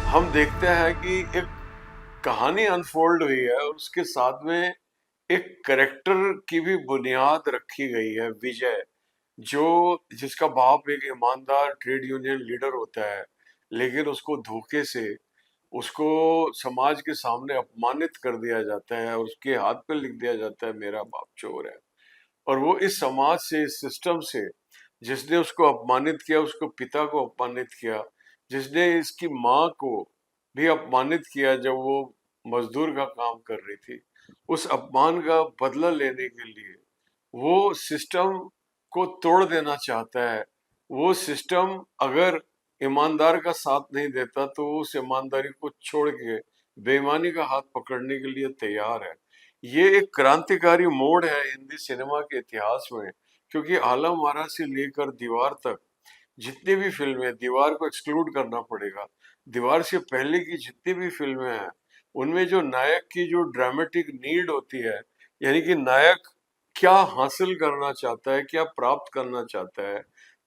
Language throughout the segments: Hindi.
हम देखते हैं कि एक कहानी अनफोल्ड हुई है और उसके साथ में एक कैरेक्टर की भी बुनियाद रखी गई है, विजय, जो जिसका बाप एक ईमानदार ट्रेड यूनियन लीडर होता है, लेकिन उसको धोखे से उसको समाज के सामने अपमानित कर दिया जाता है और उसके हाथ पे लिख दिया जाता है मेरा बाप चोर है। और वो इस समाज से, इस सिस्टम से, जिसने उसको अपमानित किया, उसको पिता को अपमानित किया, जिसने इसकी माँ को भी अपमानित किया जब वो मजदूर का काम कर रही थी, उस अपमान का बदला लेने के लिए वो सिस्टम को तोड़ देना चाहता है। वो सिस्टम अगर ईमानदार का साथ नहीं देता तो वो उस ईमानदारी को छोड़ के बेईमानी का हाथ पकड़ने के लिए तैयार है। ये एक क्रांतिकारी मोड़ है हिंदी सिनेमा के इतिहास में, क्योंकि आलम आरा से लेकर दीवार तक जितनी भी फिल्में, दीवार को एक्सक्लूड करना पड़ेगा, दीवार से पहले की जितनी भी फिल्में हैं, उनमें जो नायक की जो ड्रामेटिक नीड होती है, यानी कि नायक क्या हासिल करना चाहता है, क्या प्राप्त करना चाहता है,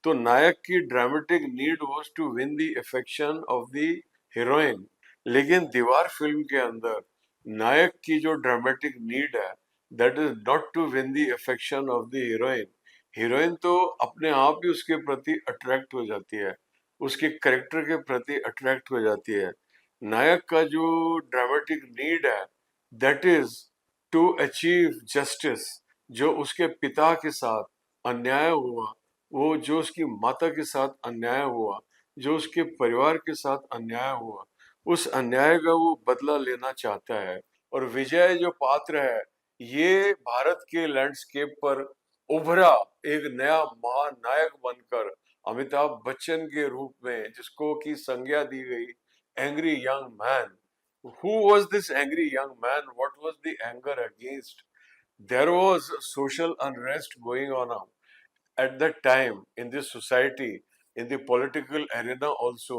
तो नायक की dramatic need was to win the affection of the heroine. लेकिन दीवार फिल्म के अंदर नायक की जो ड्रामेटिक नीड है, that is not to win the affection of the heroine. Heroine तो अपने आप ही उसके प्रति अट्रैक्ट हो जाती है, उसके कैरेक्टर के प्रति अट्रैक्ट हो जाती है। नायक का जो ड्रामेटिक नीड है, that is to achieve justice. जो उसके पिता के साथ अन्याय हुआ, वो जो उसकी माता के साथ अन्याय हुआ, जो उसके परिवार के साथ अन्याय हुआ, उस अन्याय का वो बदला लेना चाहता है। और विजय जो पात्र है, ये भारत के लैंडस्केप पर उभरा एक नया महानायक बनकर, अमिताभ बच्चन के रूप में, जिसको की संज्ञा दी गई angry young man. Who was this angry young man? What was the anger against? There was social unrest going on at that time in this society, in the political arena also.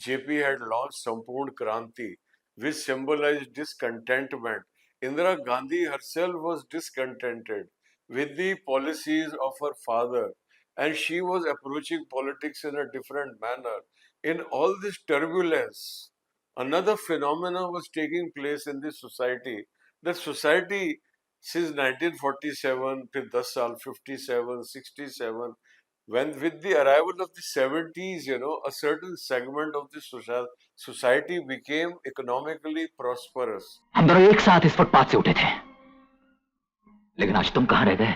JP had launched Sampurn Kranti, which symbolized discontentment. Indira Gandhi herself was discontented with the policies of her father, and she was approaching politics in a different manner. In all this turbulence, another phenomena was taking place in the society. The society since 1947 till 10 saal 57 67, when with the arrival of the 70s, a certain segment of the society became economically prosperous. हम दोनों एक साथ इस फुटपाथ से उठे थे, लेकिन आज तुम कहां रह गए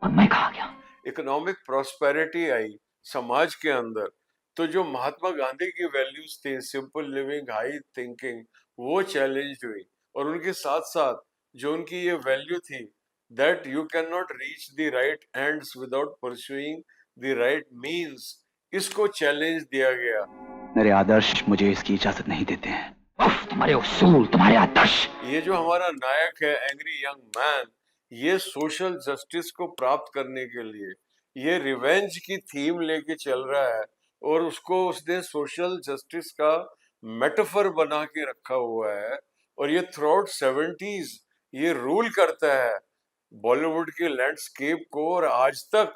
और मैं कहां गया। इकोनॉमिक प्रॉस्पेरिटी आई समाज के अंदर, तो जो महात्मा गांधी की वैल्यूज थी, सिंपल लिविंग, हाई थिंकिंग, वो चैलेंज हुई। और उनके साथ साथ जो उनकी ये वैल्यू थी, that you can not reach the right ends without pursuing the right means, इसको चैलेंज दिया गया। मेरे आदर्श मुझे इसकी इजाजत नहीं देते हैं। उफ, तुम्हारे उसूल, तुम्हारे आदर्श। ये जो हमारा नायक है एंग्री यंग मैन, ये सोशल जस्टिस को प्राप्त करने के लिए ये रिवेंज की थीम लेके चल रहा है, और उसको उसने सोशल जस्टिस का मेटाफर बना के रखा हुआ है। और ये थ्रू आउट 70s ये रूल करता है बॉलीवुड के लैंडस्केप को, और आज तक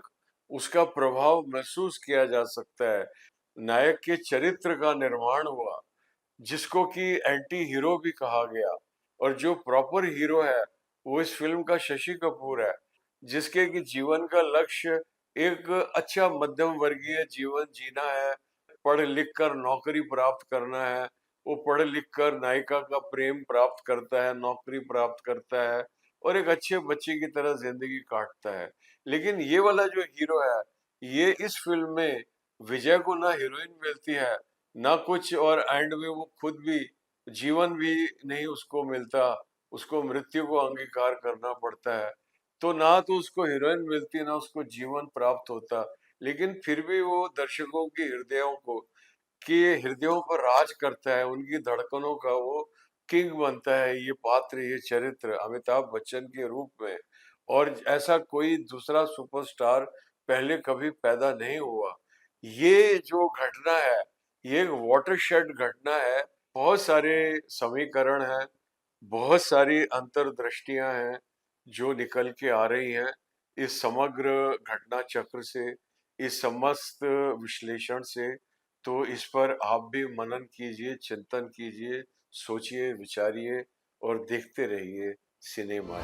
उसका प्रभाव महसूस किया जा सकता है। नायक के चरित्र का निर्माण हुआ, जिसको कि एंटी हीरो भी कहा गया, और जो प्रॉपर हीरो है वो इस फिल्म का शशि कपूर है, जिसके कि जीवन का लक्ष्य एक अच्छा मध्यम वर्गीय जीवन जीना है, पढ़ लिख कर नौकरी प्राप्त करना है। वो पढ़ लिख कर नायिका का प्रेम प्राप्त करता है, नौकरी प्राप्त करता है, और एक अच्छे बच्चे की तरह जिंदगी काटता है। लेकिन ये वाला जो हीरो है, ये इस फिल्म में विजय को ना हीरोइन मिलती है, ना कुछ, और एंड में वो खुद भी जीवन भी नहीं उसको मिलता, उसको मृत्यु को अंगीकार करना पड़ता है। तो ना तो उसको हीरोइन मिलती, ना उसको जीवन प्राप्त होता, लेकिन फिर भी वो दर्शकों के हृदयों को, कि हृदयों पर राज करता है, उनकी धड़कनों का वो किंग बनता है, ये पात्र, ये चरित्र अमिताभ बच्चन के रूप में। और ऐसा कोई दूसरा सुपरस्टार पहले कभी पैदा नहीं हुआ। ये जो घटना है, ये एक वाटरशेड घटना है। बहुत सारे समीकरण हैं, बहुत सारी अंतर्दृष्टियां हैं जो निकल के आ रही हैं इस समग्र घटना चक्र से, इस समस्त विश्लेषण से। तो इस पर आप भी मनन कीजिए, चिंतन कीजिए, सोचिए, विचारिए और देखते रहिए सिनेमा।